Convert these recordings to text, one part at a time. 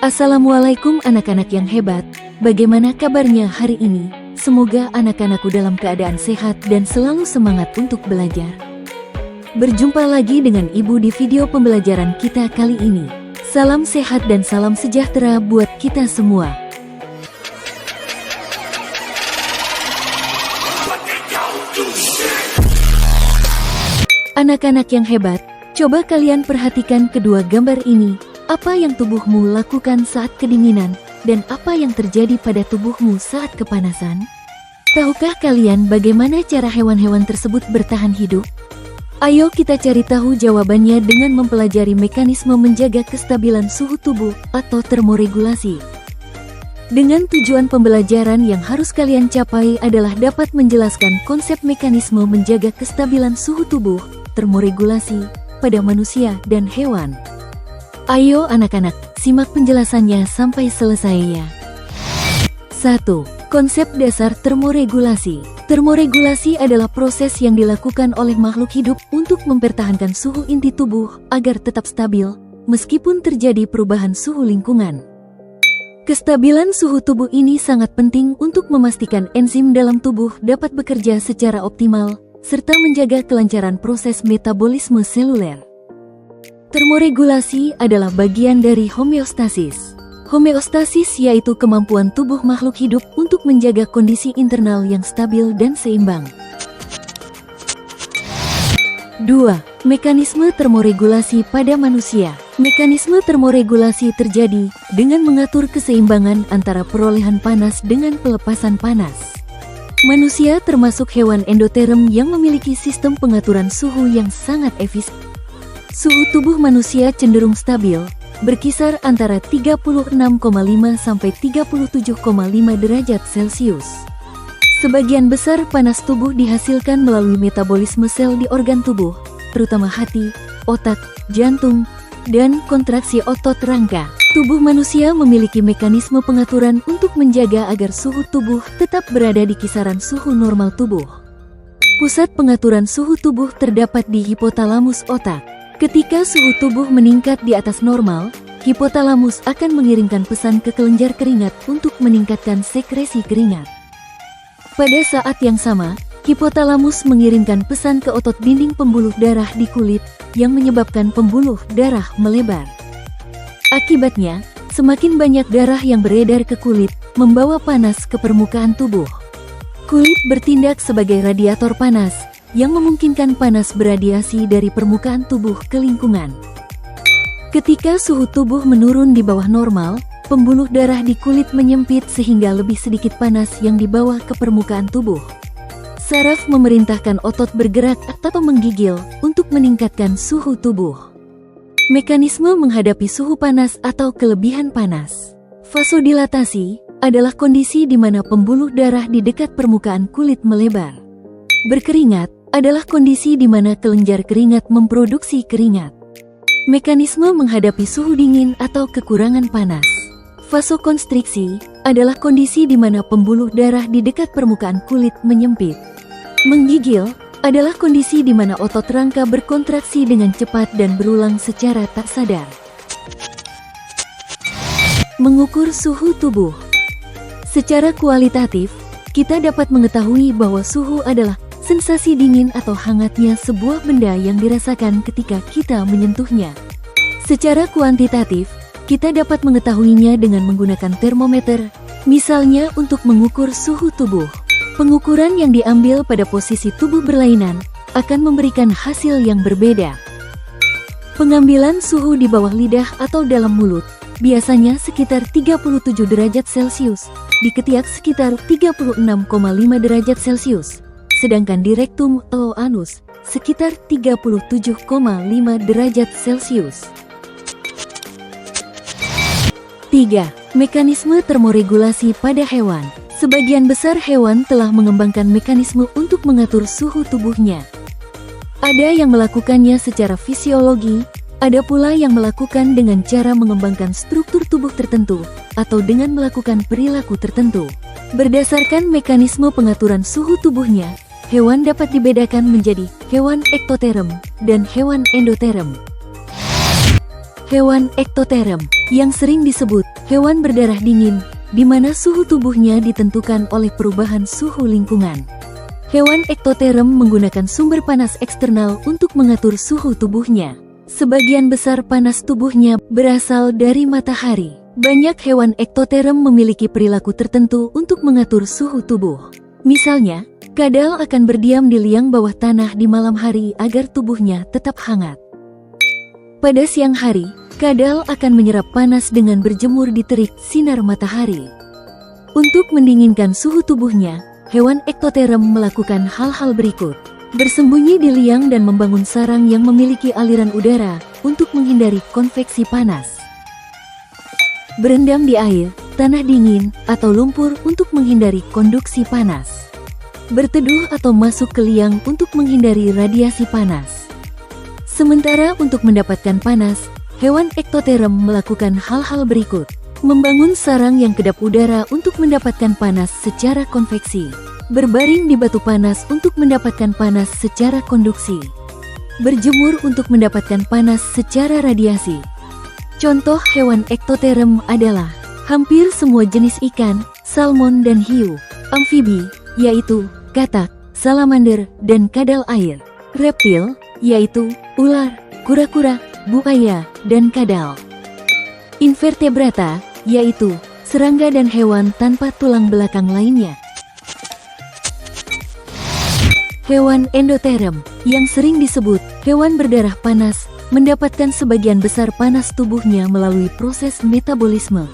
Assalamualaikum anak-anak yang hebat, bagaimana kabarnya hari ini? Semoga anak-anakku dalam keadaan sehat dan selalu semangat untuk belajar. Berjumpa lagi dengan Ibu di video pembelajaran kita kali ini. Salam sehat dan salam sejahtera buat kita semua. Anak-anak yang hebat, coba kalian perhatikan kedua gambar ini. Apa yang tubuhmu lakukan saat kedinginan, dan apa yang terjadi pada tubuhmu saat kepanasan? Tahukah kalian bagaimana cara hewan-hewan tersebut bertahan hidup? Ayo kita cari tahu jawabannya dengan mempelajari mekanisme menjaga kestabilan suhu tubuh atau termoregulasi. Dengan tujuan pembelajaran yang harus kalian capai adalah dapat menjelaskan konsep mekanisme menjaga kestabilan suhu tubuh, termoregulasi, pada manusia dan hewan. Ayo anak-anak, simak penjelasannya sampai selesai ya. 1. Konsep dasar termoregulasi. Termoregulasi adalah proses yang dilakukan oleh makhluk hidup untuk mempertahankan suhu inti tubuh agar tetap stabil, meskipun terjadi perubahan suhu lingkungan. Kestabilan suhu tubuh ini sangat penting untuk memastikan enzim dalam tubuh dapat bekerja secara optimal, serta menjaga kelancaran proses metabolisme seluler. Termoregulasi adalah bagian dari homeostasis. Homeostasis yaitu kemampuan tubuh makhluk hidup untuk menjaga kondisi internal yang stabil dan seimbang. 2. Mekanisme termoregulasi pada manusia. Mekanisme termoregulasi terjadi dengan mengatur keseimbangan antara perolehan panas dengan pelepasan panas. Manusia termasuk hewan endoterm yang memiliki sistem pengaturan suhu yang sangat efisien. Suhu tubuh manusia cenderung stabil, berkisar antara 36,5 sampai 37,5 derajat Celcius. Sebagian besar panas tubuh dihasilkan melalui metabolisme sel di organ tubuh, terutama hati, otak, jantung, dan kontraksi otot rangka. Tubuh manusia memiliki mekanisme pengaturan untuk menjaga agar suhu tubuh tetap berada di kisaran suhu normal tubuh. Pusat pengaturan suhu tubuh terdapat di hipotalamus otak. Ketika suhu tubuh meningkat di atas normal, hipotalamus akan mengirimkan pesan ke kelenjar keringat untuk meningkatkan sekresi keringat. Pada saat yang sama, hipotalamus mengirimkan pesan ke otot dinding pembuluh darah di kulit yang menyebabkan pembuluh darah melebar. Akibatnya, semakin banyak darah yang beredar ke kulit, membawa panas ke permukaan tubuh. Kulit bertindak sebagai radiator panas, yang memungkinkan panas beradiasi dari permukaan tubuh ke lingkungan. Ketika suhu tubuh menurun di bawah normal, pembuluh darah di kulit menyempit sehingga lebih sedikit panas yang dibawa ke permukaan tubuh. Saraf memerintahkan otot bergerak atau menggigil untuk meningkatkan suhu tubuh. Mekanisme menghadapi suhu panas atau kelebihan panas. Vasodilatasi adalah kondisi di mana pembuluh darah di dekat permukaan kulit melebar. Berkeringat adalah kondisi di mana kelenjar keringat memproduksi keringat. Mekanisme menghadapi suhu dingin atau kekurangan panas. Vasokonstriksi adalah kondisi di mana pembuluh darah di dekat permukaan kulit menyempit. Menggigil adalah kondisi di mana otot rangka berkontraksi dengan cepat dan berulang secara tak sadar. Mengukur suhu tubuh. Secara kualitatif, kita dapat mengetahui bahwa suhu adalah sensasi dingin atau hangatnya sebuah benda yang dirasakan ketika kita menyentuhnya. Secara kuantitatif, kita dapat mengetahuinya dengan menggunakan termometer, misalnya untuk mengukur suhu tubuh. Pengukuran yang diambil pada posisi tubuh berlainan akan memberikan hasil yang berbeda. Pengambilan suhu di bawah lidah atau dalam mulut biasanya sekitar 37 derajat Celcius, di ketiak sekitar 36,5 derajat Celcius. Sedangkan di rektum atau anus sekitar 37,5 derajat Celcius. 3. Mekanisme termoregulasi pada hewan. Sebagian besar hewan telah mengembangkan mekanisme untuk mengatur suhu tubuhnya. Ada yang melakukannya secara fisiologi, ada pula yang melakukan dengan cara mengembangkan struktur tubuh tertentu, atau dengan melakukan perilaku tertentu. Berdasarkan mekanisme pengaturan suhu tubuhnya, hewan dapat dibedakan menjadi hewan ektoterm dan hewan endoterm. Hewan ektoterm, yang sering disebut hewan berdarah dingin, di mana suhu tubuhnya ditentukan oleh perubahan suhu lingkungan. Hewan ektoterm menggunakan sumber panas eksternal untuk mengatur suhu tubuhnya. Sebagian besar panas tubuhnya berasal dari matahari. Banyak hewan ektoterm memiliki perilaku tertentu untuk mengatur suhu tubuh. Misalnya, kadal akan berdiam di liang bawah tanah di malam hari agar tubuhnya tetap hangat. Pada siang hari, kadal akan menyerap panas dengan berjemur di terik sinar matahari. Untuk mendinginkan suhu tubuhnya, hewan ektoterm melakukan hal-hal berikut. Bersembunyi di liang dan membangun sarang yang memiliki aliran udara untuk menghindari konveksi panas. Berendam di air, tanah dingin, atau lumpur untuk menghindari konduksi panas. Berteduh atau masuk ke liang untuk menghindari radiasi panas. Sementara untuk mendapatkan panas, hewan ektoterm melakukan hal-hal berikut. Membangun sarang yang kedap udara untuk mendapatkan panas secara konveksi. Berbaring di batu panas untuk mendapatkan panas secara konduksi. Berjemur untuk mendapatkan panas secara radiasi. Contoh hewan ektoterm adalah hampir semua jenis ikan, salmon dan hiu. Amfibi, yaitu katak, salamander, dan kadal air. Reptil, yaitu ular, kura-kura, buaya, dan kadal. Invertebrata, yaitu serangga dan hewan tanpa tulang belakang lainnya. Hewan endoterm, yang sering disebut hewan berdarah panas, mendapatkan sebagian besar panas tubuhnya melalui proses metabolisme.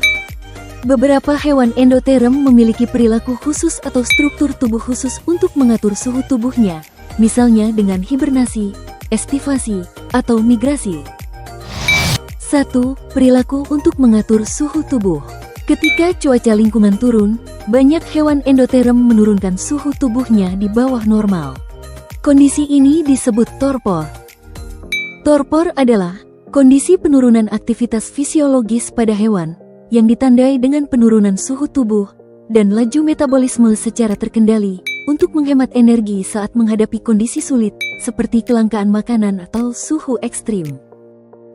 Beberapa hewan endoterm memiliki perilaku khusus atau struktur tubuh khusus untuk mengatur suhu tubuhnya, misalnya dengan hibernasi, estivasi, atau migrasi. 1. Perilaku untuk mengatur suhu tubuh. Ketika cuaca lingkungan turun, banyak hewan endoterm menurunkan suhu tubuhnya di bawah normal. Kondisi ini disebut torpor. Torpor adalah kondisi penurunan aktivitas fisiologis pada hewan yang ditandai dengan penurunan suhu tubuh dan laju metabolisme secara terkendali untuk menghemat energi saat menghadapi kondisi sulit seperti kelangkaan makanan atau suhu ekstrim.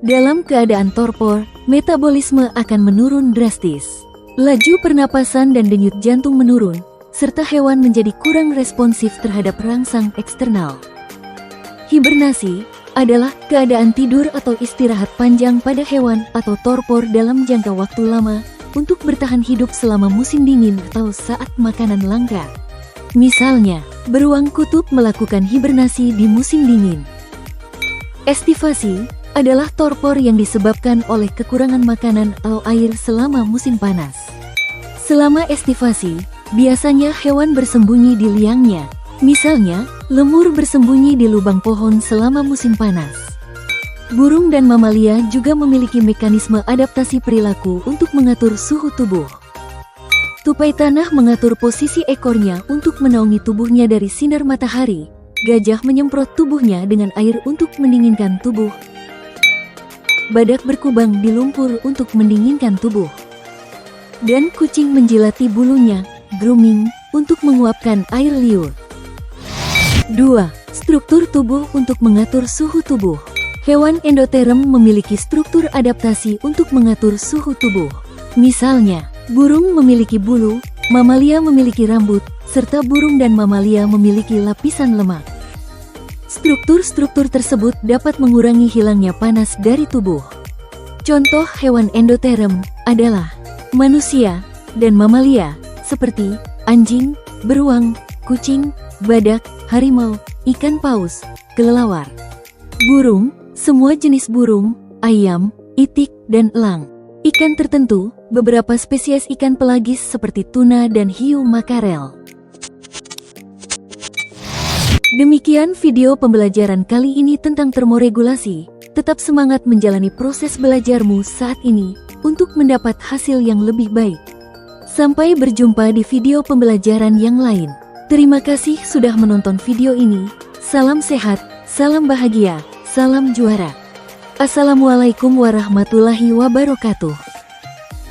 Dalam keadaan torpor, metabolisme akan menurun drastis. Laju pernapasan dan denyut jantung menurun, serta hewan menjadi kurang responsif terhadap rangsang eksternal. Hibernasi adalah keadaan tidur atau istirahat panjang pada hewan atau torpor dalam jangka waktu lama untuk bertahan hidup selama musim dingin atau saat makanan langka. Misalnya, beruang kutub melakukan hibernasi di musim dingin. Estivasi adalah torpor yang disebabkan oleh kekurangan makanan atau air selama musim panas. Selama estivasi, biasanya hewan bersembunyi di liangnya. Misalnya, lemur bersembunyi di lubang pohon selama musim panas. Burung dan mamalia juga memiliki mekanisme adaptasi perilaku untuk mengatur suhu tubuh. Tupai tanah mengatur posisi ekornya untuk menaungi tubuhnya dari sinar matahari. Gajah menyemprot tubuhnya dengan air untuk mendinginkan tubuh. Badak berkubang di lumpur untuk mendinginkan tubuh. Dan kucing menjilati bulunya, grooming, untuk menguapkan air liur. 2. Struktur tubuh untuk mengatur suhu tubuh. Hewan endoterm memiliki struktur adaptasi untuk mengatur suhu tubuh. Misalnya, burung memiliki bulu, mamalia memiliki rambut, serta burung dan mamalia memiliki lapisan lemak. Struktur-struktur tersebut dapat mengurangi hilangnya panas dari tubuh. Contoh hewan endoterm adalah manusia dan mamalia, seperti anjing, beruang, kucing, badak, harimau, ikan paus, kelelawar. Burung, semua jenis burung, ayam, itik, dan elang. Ikan tertentu, beberapa spesies ikan pelagis seperti tuna dan hiu makarel. Demikian video pembelajaran kali ini tentang termoregulasi. Tetap semangat menjalani proses belajarmu saat ini untuk mendapat hasil yang lebih baik. Sampai berjumpa di video pembelajaran yang lain. Terima kasih sudah menonton video ini. Salam sehat, salam bahagia, salam juara. Assalamualaikum warahmatullahi wabarakatuh.